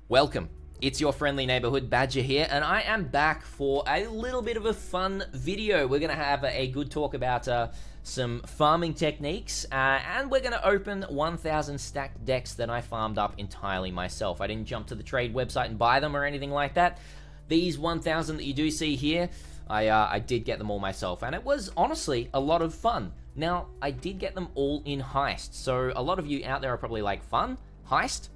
Welcome. It's your friendly neighborhood Badger here, and I am back for a little bit of a fun video. We're going to have a good talk about some farming techniques, and we're going to open 1,000 stacked decks that I farmed up entirely myself. I didn't jump to the trade website and buy them or anything like that. These 1,000 that you do see here, I did get them all myself, and it was honestly a lot of fun. Now, I did get them all in Heist, so a lot of you out there are probably like, fun? Heist?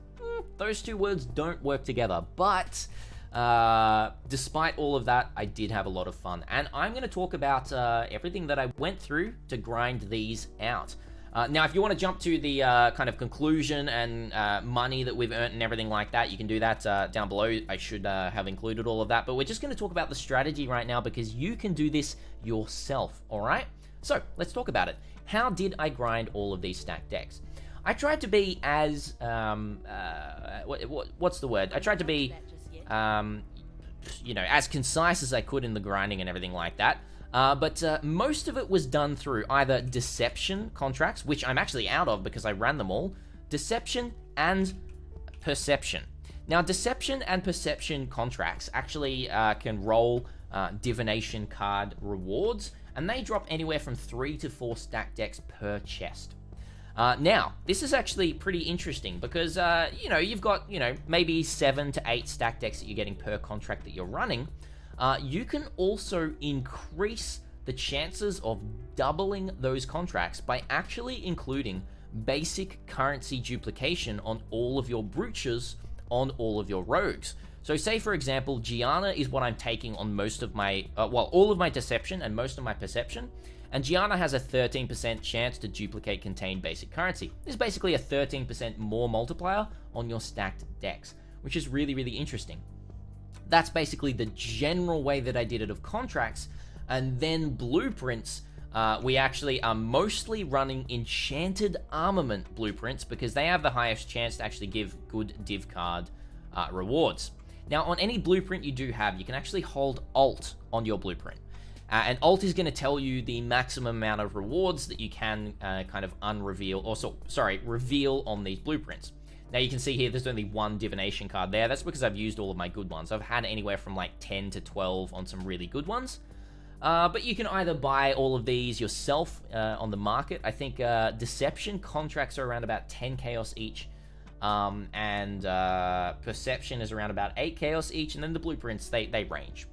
Those two words don't work together, but despite all of that, I did have a lot of fun, and I'm going to talk about everything that I went through to grind these out. Now, if you want to jump to the kind of conclusion and money that we've earned and everything like that, you can do that down below. I should have included all of that, but we're just going to talk about the strategy right now because you can do this yourself, all right? So, let's talk about it. How did I grind all of these stacked decks? I tried to be as, what's the word? I tried to be, you know, as concise as I could in the grinding and everything like that. But most of it was done through either deception contracts, which I'm actually out of because I ran them all, deception and perception. Now, deception and perception contracts actually can roll divination card rewards, and they drop anywhere from 3 to 4 stack decks per chest. Now, this is actually pretty interesting because, you know, you've got, you know, maybe 7 to 8 stack decks that you're getting per contract that you're running. You can also increase the chances of doubling those contracts by actually including basic currency duplication on all of your brooches on all of your rogues. So say, for example, Gianna is what I'm taking on most of my, all of my deception and most of my perception. And Gianna has a 13% chance to duplicate contained basic currency. This is basically a 13% more multiplier on your stacked decks, which is really, really interesting. That's basically the general way that I did it of contracts. And then blueprints, we actually are mostly running enchanted armament blueprints because they have the highest chance to actually give good div card rewards. Now, on any blueprint you do have, you can actually hold Alt on your blueprint. And Alt is going to tell you the maximum amount of rewards that you can kind of reveal on these blueprints. Now you can see here there's only one divination card there. That's because I've used all of my good ones. I've had anywhere from like 10 to 12 on some really good ones. But you can either buy all of these yourself on the market. I think Deception contracts are around about 10 chaos each. And Perception is around about 8 chaos each. And then the blueprints, they range.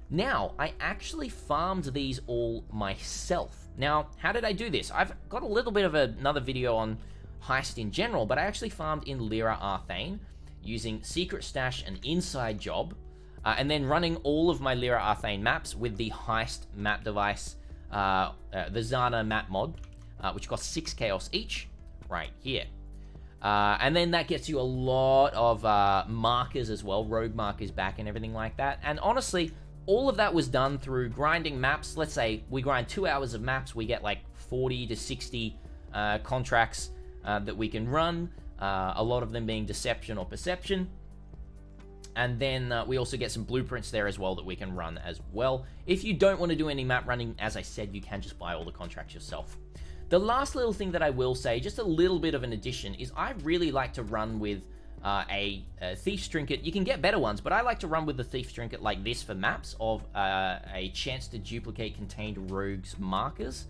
Now, I actually farmed these all myself. Now, how did I do this? I've got a little bit of another video on Heist in general, but I actually farmed in Lyra Arthane using Secret Stash and Inside Job, and then running all of my Lyra Arthane maps with the Heist map device, the Zana map mod, which costs 6 chaos each, right here. And then that gets you a lot of markers as well, rogue markers back and everything like that. And honestly, all of that was done through grinding maps. Let's say we grind 2 hours of maps, we get like 40 to 60 contracts that we can run, a lot of them being deception or perception. And then we also get some blueprints there as well that we can run as well. If you don't want to do any map running, as I said, you can just buy all the contracts yourself. The last little thing that I will say, just a little bit of an addition, is I really like to run with a Thief's Trinket. You can get better ones, but I like to run with the Thief's Trinket like this for maps of a chance to duplicate contained rogues markers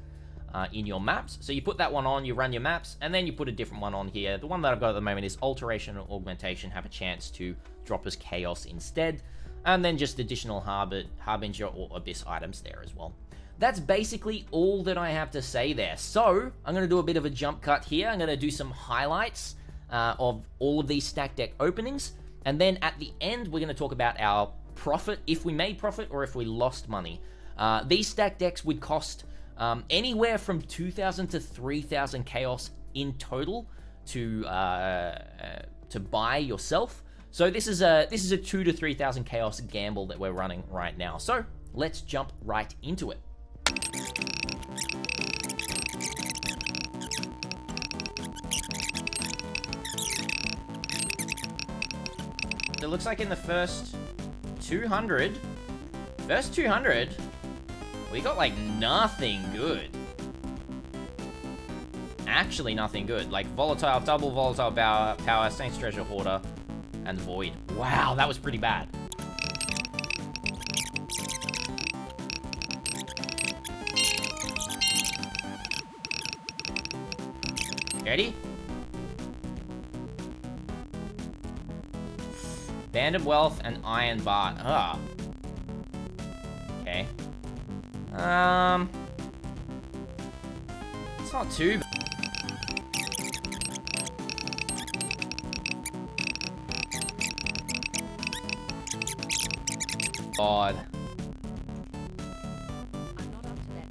in your maps. So you put that one on, you run your maps, and then you put a different one on here. The one that I've got at the moment is Alteration and Augmentation have a chance to drop as Chaos instead, and then just additional Harbinger or Abyss items there as well. That's basically all that I have to say there. So I'm going to do a bit of a jump cut here. I'm going to do some highlights of all of these stack deck openings, and then at the end we're going to talk about our profit, if we made profit or if we lost money. These stack decks would cost anywhere from 2,000 to 3,000 chaos in total to buy yourself. So this is a 2,000 to 3,000 chaos gamble that we're running right now. So let's jump right into it. It looks like in the first 200, we got like nothing good. actually nothing good. Like volatile, double volatile power, Saints Treasure Hoarder, and Void. Wow, that was pretty bad. Ready? Band of Wealth and Iron Bart. Ah. Okay. It's not too bad. God. I'm not up to that just yet.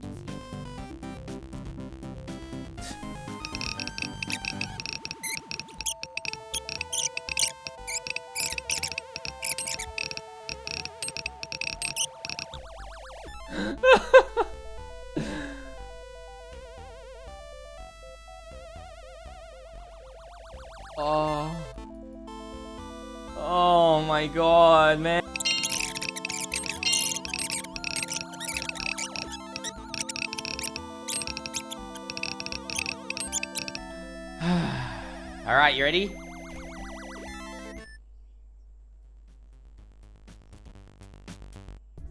Oh. Oh my god, man. Alright, you ready?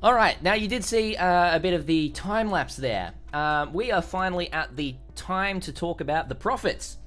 Alright, now you did see a bit of the time lapse there. We are finally at the time to talk about the profits,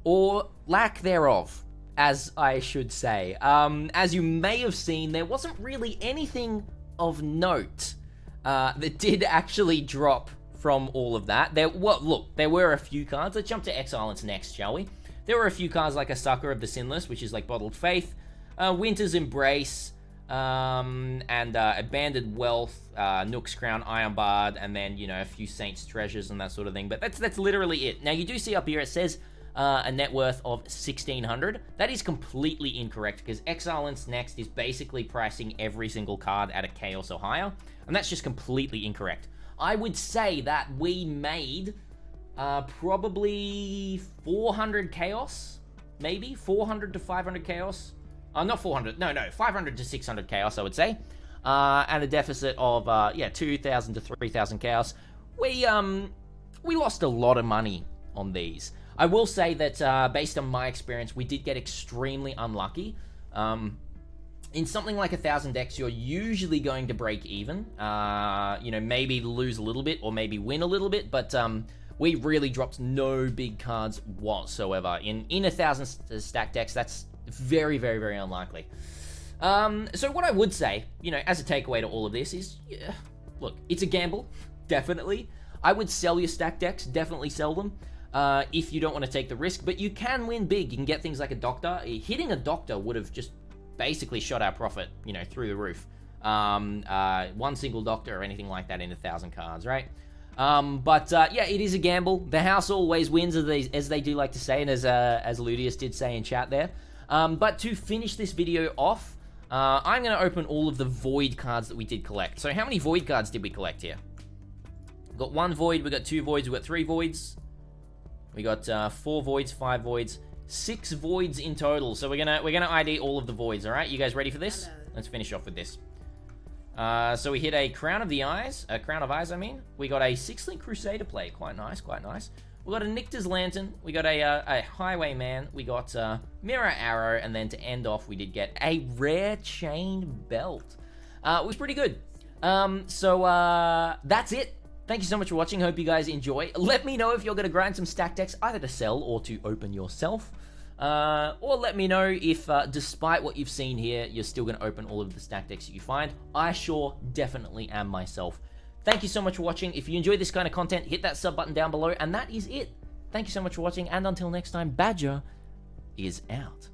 or lack thereof, as I should say. As you may have seen, there wasn't really anything of note that did actually drop from all of that. Look, there were a few cards. Let's jump to Exilence next, shall we? There were a few cards like a Sucker of the Sinless, which is like Bottled Faith, Winter's Embrace, and Abandoned Wealth, Nook's Crown, Iron Bard, and then, you know, a few Saints Treasures and that sort of thing. But that's literally it. Now, you do see up here, it says a net worth of 1,600. That is completely incorrect, because Exilence Next is basically pricing every single card at a Chaos or higher, and that's just completely incorrect. I would say that we made probably 400 Chaos, maybe 400 to 500 Chaos. Not 400, no, 500 to 600 Chaos, I would say. And a deficit of, 2,000 to 3,000 Chaos. We lost a lot of money on these. I will say that, based on my experience, we did get extremely unlucky. In something like 1,000 decks, you're usually going to break even. You know, maybe lose a little bit or maybe win a little bit, but we really dropped no big cards whatsoever. In 1,000 stack decks, that's very, very, very unlikely. So what I would say, you know, as a takeaway to all of this is, yeah, look, it's a gamble, definitely. I would sell your stack decks, definitely sell them. If you don't want to take the risk, but you can win big. You can get things like a Doctor. Hitting a Doctor would have just basically shot our profit, you know, through the roof. One single Doctor or anything like that in 1,000 cards, right? Yeah, it is a gamble. The house always wins, as they do like to say, and as Ludius did say in chat there. But to finish this video off, I'm going to open all of the Void cards that we did collect. So how many Void cards did we collect here? We've got 1 Void, we've got 2 Voids, we've got 3 Voids. We got 4 Voids, 5 Voids, 6 Voids in total. So we're gonna ID all of the Voids, alright? You guys ready for this? Hello. Let's finish off with this. So we hit a Crown of Eyes, I mean. We got a 6-link Crusader play, quite nice, quite nice. We got a Nycta's Lantern, we got a Highwayman, we got Mirror Arrow, and then to end off, we did get a rare Chain Belt. It was pretty good. That's it. Thank you so much for watching. Hope you guys enjoy. Let me know if you're going to grind some stack decks, either to sell or to open yourself. Or let me know if, despite what you've seen here, you're still going to open all of the stack decks that you find. I sure definitely am myself. Thank you so much for watching. If you enjoy this kind of content, hit that sub button down below, and that is it. Thank you so much for watching, and until next time, Badger is out.